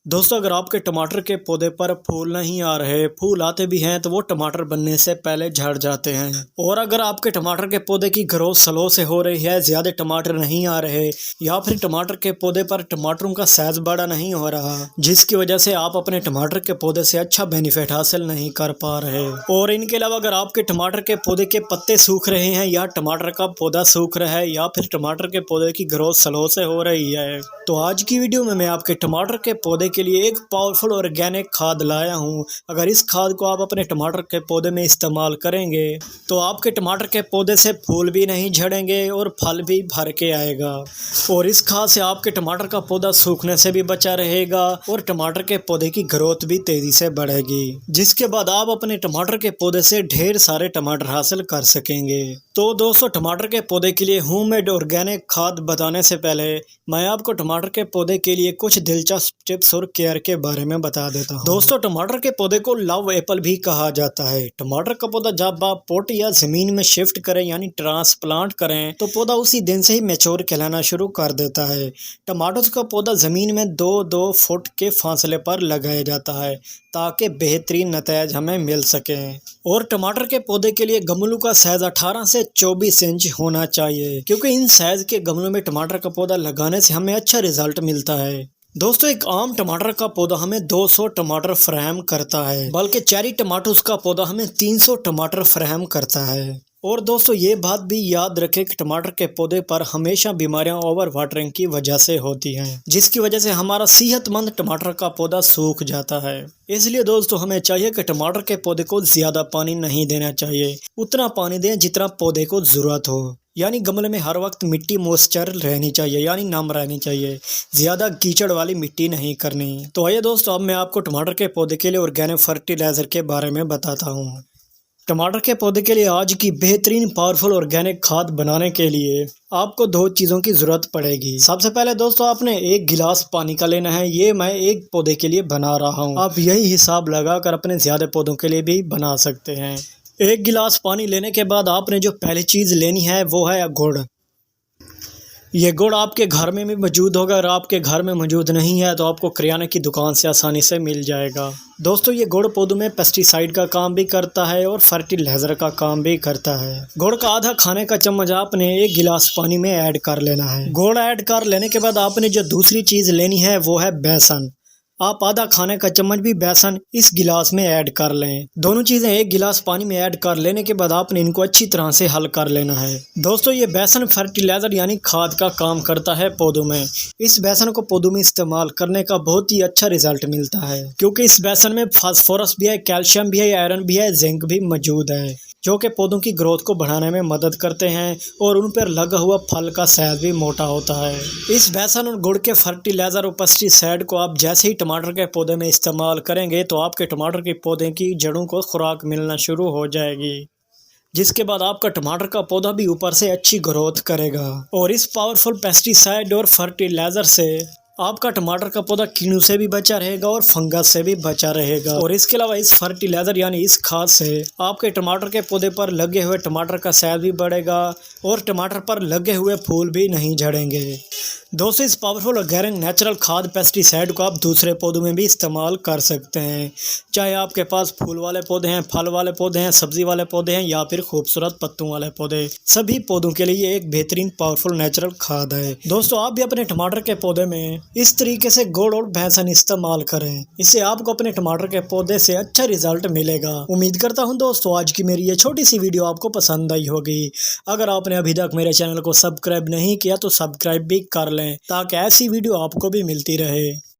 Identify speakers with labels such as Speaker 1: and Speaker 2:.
Speaker 1: दोस्तों, अगर आपके टमाटर के पौधे पर फूल नहीं आ रहे, फूल आते भी हैं तो वो टमाटर बनने से पहले झड़ जाते हैं। और अगर आपके टमाटर के पौधे की ग्रोथ स्लो से हो रही है, ज़्यादा टमाटर नहीं आ रहे, या फिर टमाटर के पौधे पर टमाटरों का साइज बड़ा नहीं हो रहा, जिसकी वजह से आप अपने टमाटर के पौधे से अच्छा बेनिफिट हासिल नहीं कर पा रहे। और इनके अलावा अगर आपके टमाटर के पौधे के पत्ते सूख रहे हैं, या टमाटर का पौधा सूख रहा है, या फिर टमाटर के पौधे की ग्रोथ स्लो से हो रही है, तो आज की वीडियो में मैं आपके टमाटर के पौधे के लिए एक पावरफुल ऑर्गेनिक खाद लाया हूं। अगर इस खाद को आप अपने टमाटर के पौधे में इस्तेमाल करेंगे तो आपके टमाटर के पौधे से फूल भी नहीं झड़ेंगे और फल भी भर के आएगा। और इस खाद से आपके टमाटर का पौधा सूखने से भी बचा रहेगा और टमाटर के पौधे की ग्रोथ भी तेजी से बढ़ेगी, जिसके बाद आप अपने टमाटर के पौधे से ढेर सारे टमाटर हासिल कर सकेंगे। तो दोस्तों, टमाटर के पौधे के लिए होममेड ऑर्गेनिक खाद बताने से पहले मैं आपको टमाटर के पौधे के लिए कुछ दिलचस्प टिप्स और केयर के बारे में बता देता हूं। दोस्तों, टमाटर के पौधे को लव एप्पल भी कहा जाता है। टमाटर का पौधा जब आप पॉट या जमीन में शिफ्ट करें यानी ट्रांसप्लांट करें तो पौधा उसी दिन से ही मैच्योर कहलाना शुरू कर देता है। टमाटोस का पौधा जमीन में 2-2 फुट के फासले पर लगाया जाता है ताकि बेहतरीन नतीजे हमें मिल सके। और टमाटर के पौधे के लिए गमलों का साइज 18 से 24 इंच होना चाहिए, क्योंकि इन साइज के गमलों में टमाटर का पौधा लगाने से हमें अच्छा रिजल्ट मिलता है। दोस्तों, एक आम टमाटर का पौधा हमें 200 टमाटर फ्राहम करता है, बल्कि चेरी टमाटोस का पौधा हमें 300 टमाटर फ्राहम करता है। और दोस्तों, ये बात भी याद रखें कि टमाटर के पौधे पर हमेशा बीमारियां ओवर वाटरिंग की वजह से होती हैं, जिसकी वजह से हमारा सेहतमंद टमाटर का पौधा सूख जाता है। इसलिए दोस्तों, हमें चाहिए कि टमाटर के पौधे को ज़्यादा पानी नहीं देना चाहिए, उतना पानी दें जितना पौधे को ज़रूरत हो। यानी गमले में हर वक्त मिट्टी मॉइस्चर रहनी चाहिए, यानी नम रहनी चाहिए, ज़्यादा कीचड़ वाली मिट्टी नहीं करनी। तो आइए दोस्तों, अब मैं आपको टमाटर के पौधे के लिए ऑर्गेनिक फर्टिलाइज़र के बारे में बताता हूँ। टमाटर के पौधे के लिए आज की बेहतरीन पावरफुल ऑर्गेनिक खाद बनाने के लिए आपको 2 चीज़ों की ज़रूरत पड़ेगी। सबसे पहले दोस्तों, आपने 1 गिलास पानी का लेना है। ये मैं एक पौधे के लिए बना रहा हूँ, आप यही हिसाब लगाकर अपने ज़्यादा पौधों के लिए भी बना सकते हैं। 1 गिलास पानी लेने के बाद आपने जो पहली चीज़ लेनी है वो है गुड़। ये गुड़ आपके घर में भी मौजूद होगा, अगर आपके घर में मौजूद नहीं है तो आपको किराने की दुकान से आसानी से मिल जाएगा। दोस्तों, ये गुड़ पौधों में पेस्टिसाइड का काम भी करता है और फर्टिलाइजर का काम भी करता है। गुड़ का आधा खाने का चम्मच आपने 1 गिलास पानी में ऐड कर लेना है। गुड़ ऐड कर लेने के बाद आपने जो दूसरी चीज़ लेनी है वो है बेसन। आप आधा खाने का चम्मच भी बेसन इस गिलास में ऐड कर लें। दोनों चीज़ें 1 गिलास पानी में ऐड कर लेने के बाद आपने इनको अच्छी तरह से हल कर लेना है। दोस्तों, ये बेसन फर्टिलाइजर यानी खाद का काम करता है पौधों में। इस बेसन को पौधों में इस्तेमाल करने का बहुत ही अच्छा रिजल्ट मिलता है, क्योंकि इस बेसन में फास्फोरस भी है, कैल्शियम भी है, आयरन भी है, जिंक भी मौजूद है, जो कि पौधों की ग्रोथ को बढ़ाने में मदद करते हैं और उन पर लगा हुआ फल का साइज भी मोटा होता है। इस बेसन और गुड़ के फर्टिलाइजर और पेस्टिसाइड को आप जैसे ही टमाटर के पौधे में इस्तेमाल करेंगे तो आपके टमाटर के पौधे की जड़ों को खुराक मिलना शुरू हो जाएगी, जिसके बाद आपका टमाटर का पौधा भी ऊपर से अच्छी ग्रोथ करेगा। और इस पावरफुल पेस्टिसाइड और फर्टिलाइजर से आपका टमाटर का पौधा कीड़ों से भी बचा रहेगा और फंगस से भी बचा रहेगा। और इसके अलावा इस फर्टिलाइजर यानी इस खाद से आपके टमाटर के पौधे पर लगे हुए टमाटर का साइज भी बढ़ेगा और टमाटर पर लगे हुए फूल भी नहीं झड़ेंगे। दोस्तों, इस पावरफुल ऑर्गेनिक नेचुरल खाद पेस्टिसाइड को आप दूसरे पौधों में भी इस्तेमाल कर सकते हैं, चाहे आपके पास फूल वाले पौधे हैं, फल वाले पौधे हैं, सब्जी वाले पौधे हैं, या फिर खूबसूरत पत्तों वाले पौधे। सभी पौधों के लिए ये एक बेहतरीन पावरफुल नेचुरल खाद है। दोस्तों, आप भी अपने टमाटर के पौधे में इस तरीके से गुड़ और बेसन इस्तेमाल करें, इससे आपको अपने टमाटर के पौधे से अच्छा रिजल्ट मिलेगा। उम्मीद करता हूँ दोस्तों, आज की मेरी ये छोटी सी वीडियो आपको पसंद आई होगी। अगर आपने अभी तक मेरे चैनल को सब्सक्राइब नहीं किया तो सब्सक्राइब भी कर लें, ताकि ऐसी वीडियो आपको भी मिलती रहे।